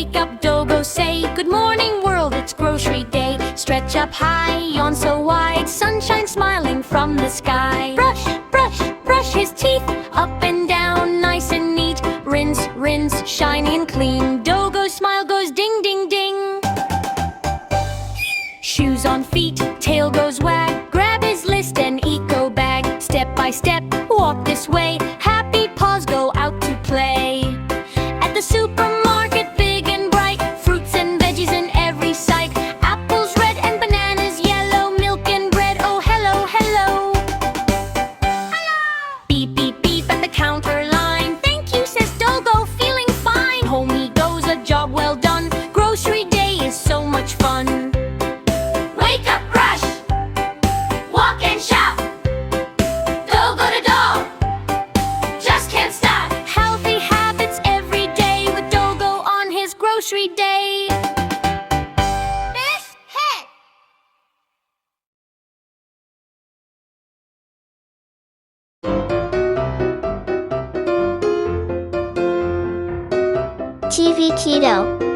Wake up, Dogo, say, good morning world, it's grocery day. Stretch up high, yawn so wide, sunshine smiling from the sky. Brush, brush, brush his teeth, up and down, nice and neat. Rinse, rinse, shiny and clean. Dogo's smile goes ding, ding, ding. Shoes on feet, tail goes wag. Grab his list and eco bag. Step by step, walk this way. Happy paws go out to play. At the supermarket, big and bright, fruits and veggies in every sight. Apples red and bananas yellow, milk and bread, oh hello, hello. Hello! Beep, beep, beep at the counter line. Thank you, says Dogo, feeling fine. Home he goes, a job well done. Grocery day is so much fun. Wake up, brush, walk and shop. Dogo to dog, just can't stop. Healthy habits every day with Dogo on his grocery day. Best hit! TVKiDo.